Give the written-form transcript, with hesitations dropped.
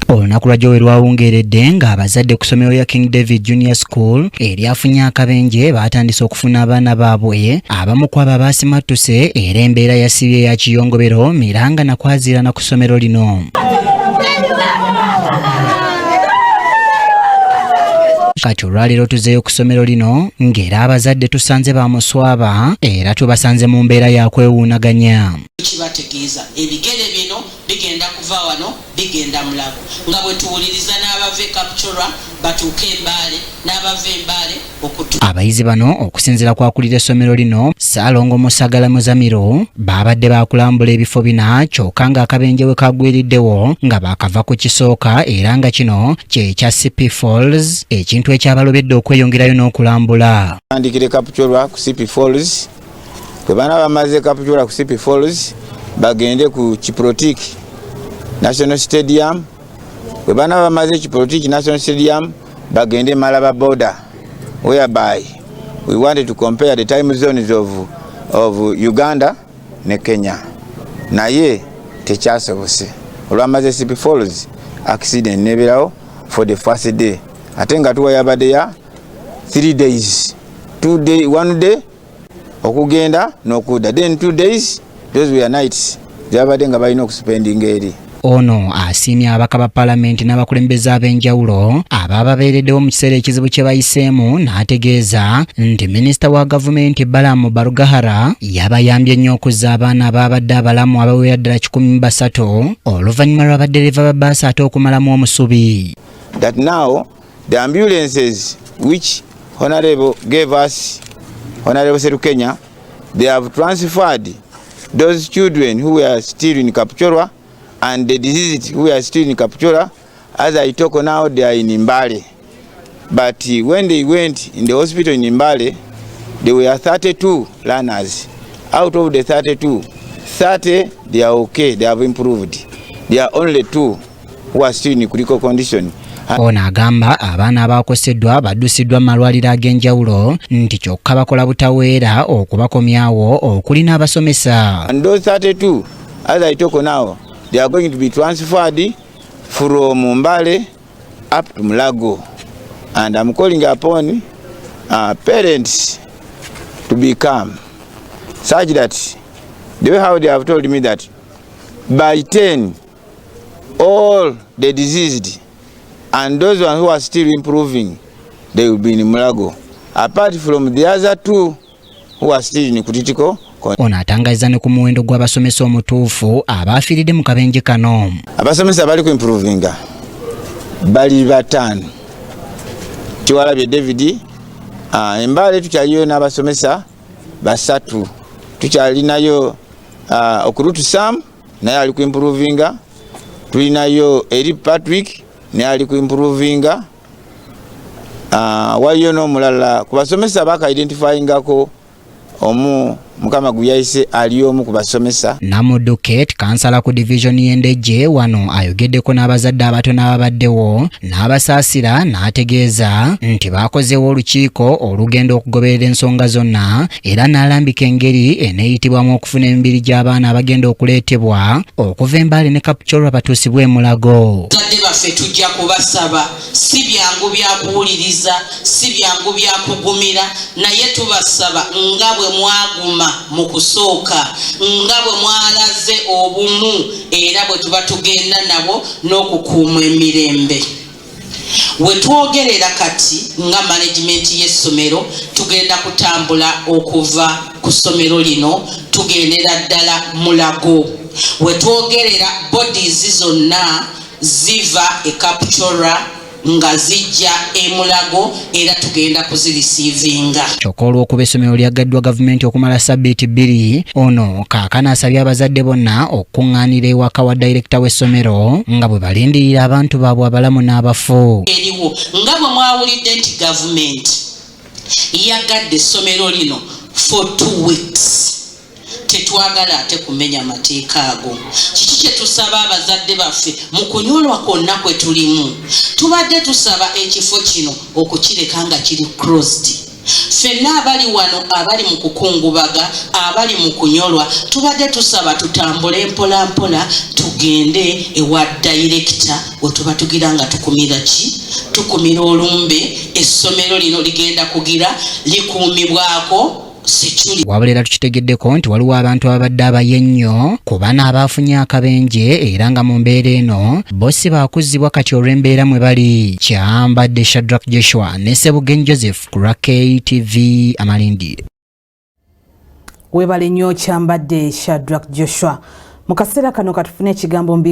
Olunaku lwajjo lwawungeredde ng'abazadde ku ssomero lya King David Junior School eryafunye akabenje batandise okufuna abaana baabwe abamu ku abo abaasimattuse era embeera yasibye ya kiyongobero Miranga nakwazirana ku ssomero lino. Kati olwaleero tuzeeyo ku ssomero lino ng'era abazadde tusanze bamuswaba era tubasanze mu mbeera ya kwewuunaganya. Kibategeeza ebigere bino bigenda kuva wano bigenda Mulago nga bwe tuwuliriza n'abava e Kapchorwa batuuke Mbale n'abava Mbale okutu. Abayizi bano okusinziira kwakulira essomero lino Ssaalongo Musagala Muzamiro baabadde baakulambula ebifo bina kyokka ng'akabenje we kagwiriddewo nga baakava ku kisooka era nga kino kye kya CP Falls ekintu ekyabalobedde okweyongerayo n'okulambula. Andikire Kapchorwa ku CP Falls kwe baana bamaze Kapchorwa ku CP Falls bagende ku Kiprotic National Stadium kwe baana bamaze Kiprotic National Stadium bagende Malaba border whereby we wanted to compare the time zones of Uganda ne Kenya naye tekyasobose olwamaze CP Falls accident neberawo for the first day ate nga tuwa yabadde ya 3 days 1 day okugenda n'okudda then 2 days those were nights zabadde nga balina okuspending eri. Ono asiimye ababaka ba Paalamenti n'abakulembeze ab'enjawulo abababeereddewo mu kiseera ekizibu kye bayiseemu n'ategeeza nti minisita wa gavumenti Balaam Barugahara yabayambye nnyo okuzza abaana abaabadde abalamu abawera ddala 13 oluvannyuma lwa baddereeva ba bbaasi ate okumalamu omusubi. That now the ambulances which Honorable gave us, Honorable Seru Kenya, they have transferred those children who were still in Kapchorwa and the diseased who are still in Kapchorwa. As I talk now, they are in Mbale. But when they went in the hospital in Mbale, there were 32 learners. Out of the 32, 30 they are okay, they have improved. There are only 2 who are still in critical condition. Ono agamba abaana abaakoseddwa baddusiddwa mu malwaliro ag'enjawulo nti kyokka bakola butaweera okubakomyawo okuli n'abasomesa. And those 32, as I talk now, they are going to be transferred from Mbale up to Mulago. And I'm calling upon parents to be calm, such that the way how they have told me that by 10, all the diseased and those ones who are still improving, they will be in Mulago. Apart from the other 2 who are still in critical. Ono atangaza ne ku muwendo gw'abasomesa omutuufu abaafiiridde mu kabenje kano. Abasomesa bali ku improvinga bali 5. Kiwalabye David Mbale tukyaliyo n'abasomesa 3. Tukyalinayo Okurutu Sam naye ali ku improvinga. Tulinayo Eri Patrick naye ali ku improvinga. Waliyo n'omulala ku basomesa baka-identifyingako omu mukama guyayise ali omu ku basomesa. Namuddu Kate kansala ku division y'Endejje wano ayogeddeko n'abazadde abatono ababaddewo n'abasaasira n'ategeeza nti baakozeewo olukiiko olugenda okugoberera ensonga zonna era n'alambika engeri eneeyitibwamu okufuna emibiri gy'abaana abagenda okuleetebwa okuva Mbale ne Kapchorwa batuusibwe e Mulago. Bazadde baffe tujja kubasaba, si byangu bya kuwuliriza, si byangu bya kugumira, naye tubasaba nga bwe mwaguma mu kusooka, nga bwe mwalaze obumu era bwe tuba tugenda nabo n'okukuuma emirembe. We twogerera kati nga management y'essomero tugenda kutambula okuva ku ssomero lino tugendera ddala Mulago. We twogerera bodies zonna ziva e Kapchorwa nga zijja e Mulago era tugenda kuzirisiivinga. Kyokka olw'okuba essomero lyaggaddwa gavumenti okumala ssabbiiti 2, ono kaakano asabye abazadde bonna okuŋŋaanira ewaka wa dayirekita w'essomero nga bwe balindirira abantu baabwe abalamu n'abafu. Eriwo nga bwe mwawulidde nti gavumenti yaggadde essomero lino for 2 weeks. Tetwagala ate kumenya mateeka ago. Kiki kye tusaba abazadde baffe mu kunyolwa kwonna kwe tulimu? Tubadde tusaba ekifo kino okukireka nga kiri closed. Ffenna abali wano abali mu kukungubaga abali mu kunyolwa tubadde tusaba tutambule mpola mpola tugende ewa director wetuba tugira nga tukumira ki tukumira olumbe essomero lino ligenda kugira likumibwako security. Wabulera tukitegeddeko nti waliwo abantu abadde abayennyo ku bana abafunye akabenje era nga mu mbeera eno bossi baakuzibwa kati olw'embeera mwe bali. Kyambadde Shadrack Joshua ne Sebugen Joseph ku KTV Amalindi. Webale nnyo Kyambadde Shadrack Joshua. Mu kaseera kano katufune ekigambo mbi